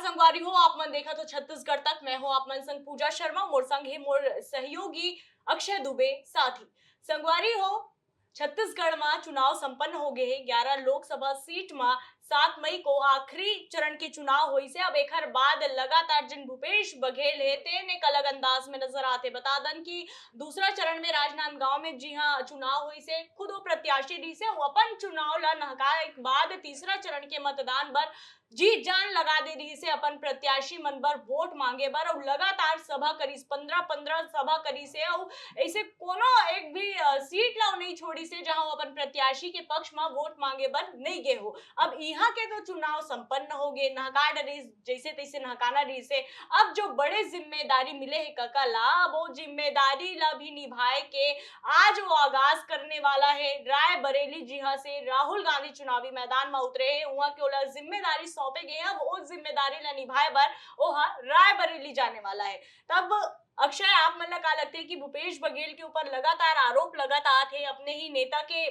संगवारी हो आप मन देखा तो छत्तीसगढ़ तक। मैं हूं आप मन संग पूजा शर्मा, मोर संग हे मोर सहयोगी अक्षय दुबे साथी। संगवारी हो छत्तीसगढ़ में चुनाव संपन्न हो गए। 11 लोकसभा सीट में 7 मई को आखिरी चरण के चुनाव हुई से अब एकर बाद लगातार जिन भूपेश बघेल है तेन एक अलग अंदाज में नजर आते। बता दन कि दूसरा चरण में राजनांदगांव में जी हाँ चुनाव हुई से खुद वो प्रत्याशी दी से अपन चुनाव ला नहका एक बाद तीसरा चरण के मतदान बर जी जान लगा दे रही से अपन प्रत्याशी मन बर वोट मांगे बर और लगातार सभा करी 15-15 सभा करी से और ऐसे कोनो एक भी सीट ला नहीं छोड़ी से जहां अपन प्रत्याशी के पक्ष में वोट मांगे बर नहीं गए हो। अब यहाँ के तो चुनाव संपन्न हो गए, नहका डरी जैसे तैसे नहकाना रही से अब जो बड़े जिम्मेदारी मिले है कका ला वो जिम्मेदारी ला भी निभाए के आज वो आगाज करने वाला है। रायबरेली जी हाँ से राहुल गांधी चुनावी मैदान में उतरे हैं, वहां के ओला जिम्मेदारी सौंपे गए। अब वो जिम्मेदारी ला निभाए बर वो रायबरेली जाने वाला है। तब अक्षय आप मन ला का लगते है कि भूपेश बघेल के ऊपर लगातार आरोप लगाता थे अपने ही नेता के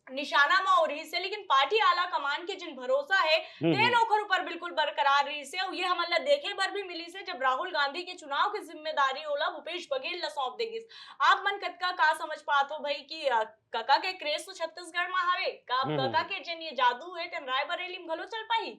निशाना में और रही से, लेकिन पार्टी आला कमान के जिन भरोसा है तेन ओखर ऊपर बिल्कुल बरकरार रही से और ये हमन ला देखे बर भी मिली से जब राहुल गांधी के चुनाव की जिम्मेदारी ओला भूपेश बघेल ला सौंप देगिस। आप मन कतका का समझ पात हो भाई कि कका के क्रेज तो छत्तीसगढ़ में हवे का कका के जिन ये जादू है तेन रायबरेली में घलो चल पाही।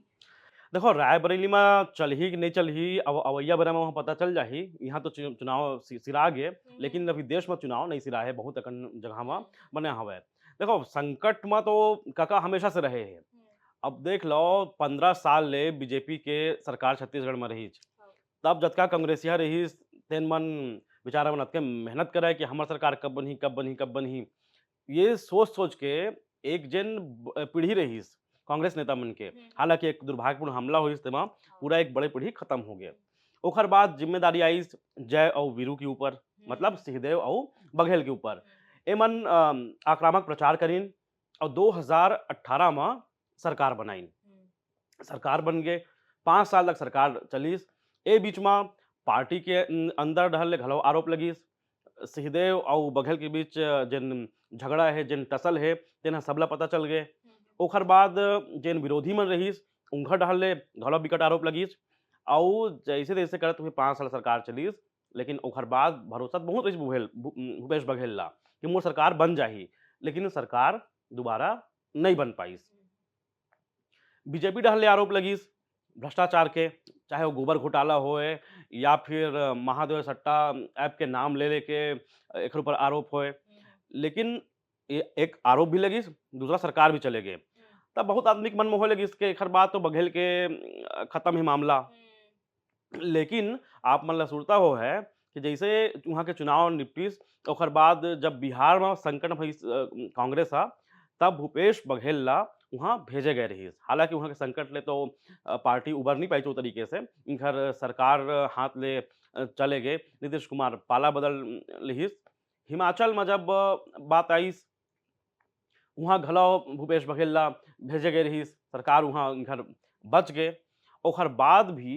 देखो रायबरेली में चलही कि नहीं चलही अब अवैया बेरा में वहाँ पता चल जाही। यहाँ तो चुनाव सिरा गे, लेकिन अभी देश में चुनाव नहीं सिरा है, बहुत अकन जगह में बने हवे। देखो संकट में तो काका हमेशा से रहे हैं। अब देख लो 15 साल ले बीजेपी के सरकार छत्तीसगढ़ में रही, तब जतका कांग्रेसिया रही तेन मन बेचारा मन अतके मेहनत करे कि हमार सरकार कब बनही कब बनही कब बनही। ये सोच सोच के एक जन पीढ़ी रही कांग्रेस नेता मन के, हालांकि एक दुर्भाग्यपूर्ण हमला हुई तेमा पूरा एक बड़े पीढ़ी खत्म हो गया। ओखर बाद जिम्मेदारी आई जय और वीरू के ऊपर, मतलब सिंहदेव और बघेल के ऊपर। एमन आक्रामक प्रचार करीन और 2018 में सरकार बनाइन। सरकार बन गए, 5 साल तक सरकार चलीस। ए बीच में पार्टी के अंदर ढल घलो आरोप लगीस। सिंहदेव और बघेल के बीच जिन झगड़ा है, जिन टसल है, तेन सबला पता चल गए। ओखर बाद जिन विरोधी मन रहीस उनका ढहले घलो बिकट आरोप लगीस और जैसे तैसे करत हुए 5 साल सरकार चलीस। लेकिन ओखर बाद भरोसा बहुत रहीस भूपेश बघेल ला कि मोर सरकार बन जाही, लेकिन सरकार दोबारा नहीं बन पाईस। बीजेपी ढहले आरोप लगीस भ्रष्टाचार के, चाहे वो गोबर घोटाला होए या फिर महादेव सट्टा ऐप के नाम ले लेके एकर ऊपर आरोप होए। लेकिन एक आरोप भी लगीस, दूसरा सरकार भी चले गए। तब बहुत आदमी के मन में होए लगिस के एकर बाद तो बघेल के खत्म ही मामला। लेकिन आप मन ला सुरता हो है कि जैसे वहाँ के चुनाव निपटिस ओकर बाद जब बिहार में संकट भइस कांग्रेस हा, तब भूपेश बघेल ला वहाँ भेजे गए रहीस। हालांकि वहाँ के संकट ले तो पार्टी उबर नहीं पाई वो तरीके से, इनकर सरकार हाथ ले चले गए। नीतीश कुमार पाला बदल लिहिस। हिमाचल में जब बात आईस वहाँ घलो भूपेश बघेल ला भेजे गए रहीस, सरकार वहाँ इनकर बच गए। ओकर बाद भी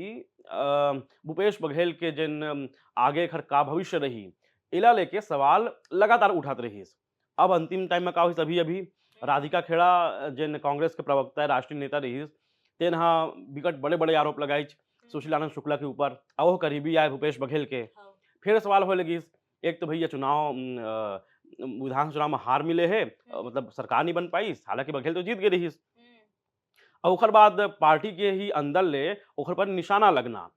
भूपेश बघेल के जिन आगे एकर का भविष्य रही, एला लेके सवाल लगातार उठत रहीस। अब अंतिम टाइम में का होइस अभी-अभी राधिका खेड़ा जिन कांग्रेस के प्रवक्ता राष्ट्रीय नेता रहीस, तेन हा बिकट बड़े-बड़े आरोप लगाइच सुशील आनंद शुक्ला के ऊपर और वो करीबी आए भूपेश बघेल के। फिर सवाल होए लगिस, एक तो भैया चुनाव विधानसभा चुनाव में हार मिले है, मतलब सरकार नहीं बन पाईस, हालांकि बघेल तो जीत गए रहीस। और ओकर बाद पार्टी के ही अंदर ले ओकर पर निशाना लगना।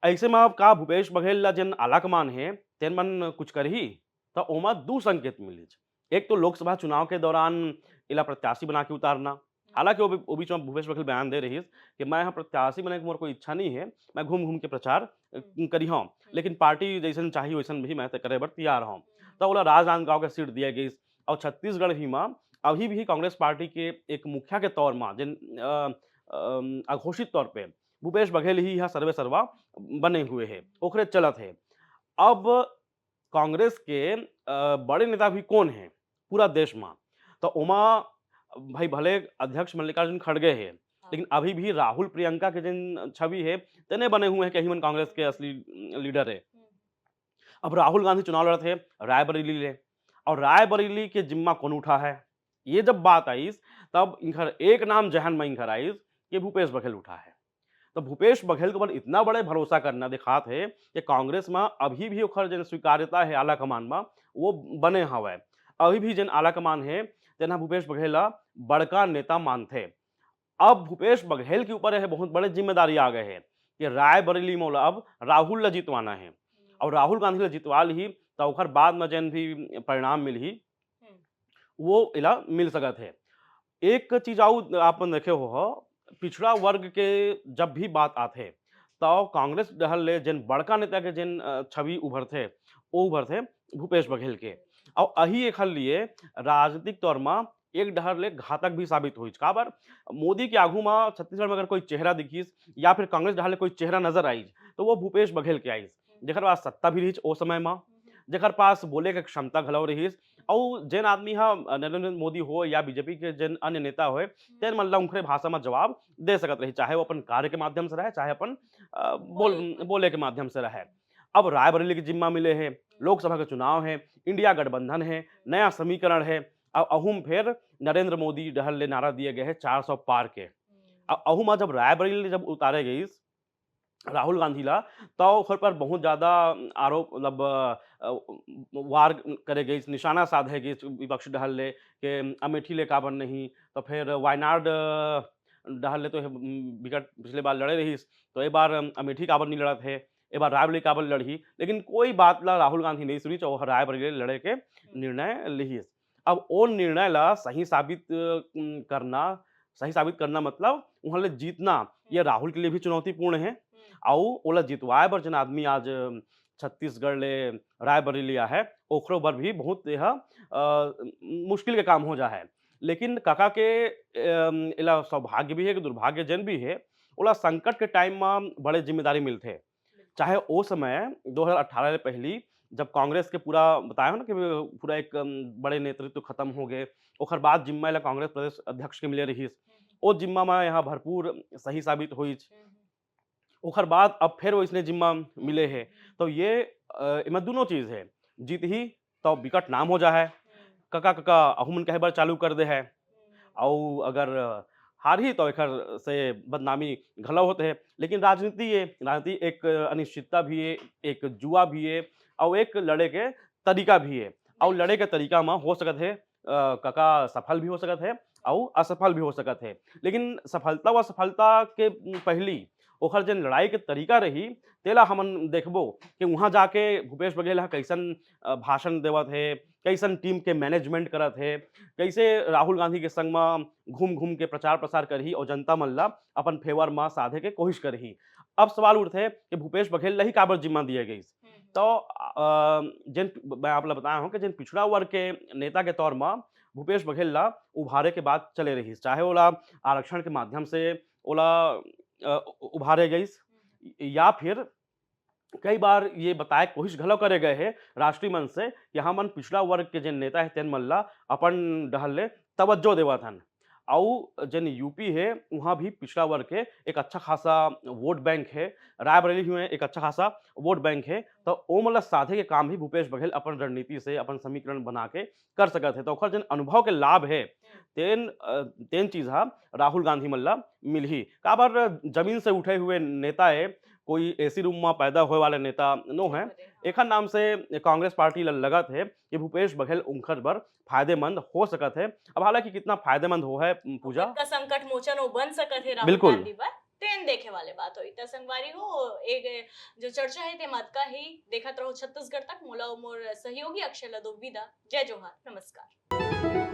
ऐसे में अब का भूपेश बघेल ला जिन आलाकमान है तेन मन कुछ करही तो ओमा दू संकेत मिलिच। एक तो लोकसभा चुनाव के दौरान इला प्रत्याशी बना के उतारना। हालांकि वो बीच में भूपेश बघेल बयान दे रहीस कि मैं यहाँ प्रत्याशी बने के मोर कोई इच्छा नहीं है, मैं घूम-घूम के प्रचार करी हूँ, लेकिन पार्टी जैसन चाही वैसन भी मैं करे बर तैयार हूँ। तो ओला राजनांदगांव के सीट दिया गइस और छत्तीसगढ़ ही में अभी भी कांग्रेस पार्टी के एक मुखिया के तौर में जिन अघोषित तौर पे भूपेश बघेल ही यहाँ सर्वे सर्वा बने हुए हैं, ओकरे चलत है। अब कांग्रेस के बड़े नेता भी कौन हैं पूरा देश में, तो ओमा भाई भले अध्यक्ष मल्लिकार्जुन खड़गे है, लेकिन अभी भी राहुल प्रियंका के जिन छवि है तेने बने हुए हैं कि हिमन कांग्रेस के असली लीडर है। अब राहुल गांधी चुनाव लड़त है रायबरेली ले और रायबरेली के जिम्मा कौन उठा है, ये जब बात आई तब इनकर एक नाम जहन में इनकर आई कि भूपेश बघेल उठा है। तो भूपेश बघेल के ऊपर इतना बड़े भरोसा करना दिखात है कि कांग्रेस में अभी भी ओकर जन स्वीकार्यता है आला कमान में वो बने हवे। अभी भी जन आला कमान है जना भूपेश बघेल ला बड़का नेता मानथे। अब भूपेश बघेल के ऊपर यह बहुत बड़े जिम्मेदारी आ गए हैं कि रायबरेली में अब राहुल ला जितवाना है और राहुल गांधी ला जितवा ली तो ओकर बाद में जन भी परिणाम मिली वो इला मिल सकत है। एक चीज आउ आप देखे हो पिछड़ा वर्ग के जब भी बात आथे तो कांग्रेस डहल ले जिन बड़का नेता के जिन छवि उभरथे वो उभरथे भूपेश बघेल के और अही एक हल लिए राजनीतिक तौर में एक डहर ले घातक भी साबित हुई काबर मोदी के आगू में छत्तीसगढ़ में अगर कोई चेहरा दिखीस या फिर कांग्रेस डहर ले कोई चेहरा नजर आई तो वो भूपेश बघेल के आई जेकर पास सत्ता भी रही ओ समय में जेकर पास बोले के क्षमता घलो रहीस और जैन आदमी हा नरेंद्र मोदी हो या बीजेपी के जैन अन्य नेता हो तेन मन ला उनके भाषा में जवाब दे सकत रही चाहे वो अपन कार्य के माध्यम से रहे चाहे अपन बोले के माध्यम से रहे। अब रायबरेली की जिम्मा मिले हैं लोकसभा के चुनाव है इंडिया गठबंधन है नया समीकरण है अब अहुम फिर नरेंद्र मोदी डहल ले नारा दिए गए हैं 400 पार के। अब अहुम जब रायबरेली जब उतारे गई राहुल गांधी ला तो ओकर पर बहुत ज़्यादा आरोप मतलब वार करे गई निशाना साधे गई विपक्ष डहल ले के अमेठी ले काबर नहीं तो फिर वायनाड डहल ले तो विकट पिछले बार लड़े रही तो एक बार अमेठी काबर नहीं लड़ा थे एक बार रायबरेली काबर लड़ी लेकिन कोई बात ला राहुल गांधी नहीं सुनी तो रायबरेली लड़े के निर्णय ली। अब वो निर्णय ला सही साबित करना मतलब वहाँ ले जीतना ये राहुल के लिए भी चुनौतीपूर्ण है और ओला जितवाए बर जन आदमी आज छत्तीसगढ़ ले रायबरेली है ओखरो बर भी बहुत यह मुश्किल के काम हो जा है। लेकिन काका के इला सौभाग्य भी है कि दुर्भाग्य जन भी है ओला संकट के टाइम में बड़े जिम्मेदारी मिलते चाहे ओ समय 2018 से पहली जब कांग्रेस के पूरा बताया हो ना कि पूरा एक बड़े नेतृत्व खत्म हो गए ओकर बाद जिम्मा ला कांग्रेस प्रदेश अध्यक्ष के मिले रही ओ जिम्मा में यहाँ भरपूर सही साबित हुई ओकर बाद अब फिर वो इसने जिम्मा मिले है तो ये इनमें दोनों चीज है जीत ही तो विकट नाम हो जा है कका कका अहुमन कहे बार चालू कर दे है और अगर हार ही तो एकर से बदनामी घलो होते है। लेकिन राजनीति एक अनिश्चितता भी है एक जुआ भी है और एक लड़े के तरीका भी है और लड़े के तरीका में हो सकत है कका सफल भी हो सकत है और असफल भी हो सकत है। लेकिन सफलता व असफलता के पहली ओखर जन लड़ाई के तरीका रही तेला हमन देखबो कि वहाँ जाके भूपेश बघेल कैसन भाषण देवत है कैसन टीम के मैनेजमेंट करत है कैसे राहुल गांधी के संग में घूम घूम के प्रचार प्रसार करही और जनता मन ला अपन फेवर में साधे के कोशिश करही। अब सवाल उठते कि भूपेश बघेल ला ही काबर जिम्मा दिए गई तो जिन मैं आप ला बताया हूँ कि जिन पिछड़ा वर्ग के नेता के तौर में भूपेश बघेल ला उभारे के बाद चले रही चाहे ओला आरक्षण के माध्यम से ओला उभारे गई या फिर कई बार ये बताए कोशिश घलो करे गए हैं राष्ट्रीय मंच से कि हमन पिछड़ा वर्ग के जन नेता है तेन मल्ला अपन डहल ले तवज्जो देवत हन और जन यूपी है वहाँ भी पिछड़ा वर्ग के एक अच्छा खासा वोट बैंक है रायबरेली में एक अच्छा खासा वोट बैंक है तो ओ मतलब साधे के काम भी भूपेश बघेल अपन रणनीति से अपन समीकरण बना के कर सकते हैं तो ओखर जन अनुभव के लाभ है तेन चीज हा राहुल गांधी मल्ला मिल ही काबर जमीन से उठे हुए नेता है कोई एसी रूम में पैदा होए वाले नेता नो है एक नाम से कांग्रेस पार्टी लगत है कि भूपेश बघेल उनकर बर फायदेमंद हो सकत है। अब हालांकि कितना फायदेमंद हो है पूजा का संकट मोचन हो बन सकत है राहुल बिल्कुल गांधी पर तेन देखे वाले बात होई त संगवारी हो एक जो चर्चा है ते मत का ही देखत रहो छत्तीसगढ़ तक मोला मोर सहयोगी अक्षय लदो विदा जय जोहार नमस्कार।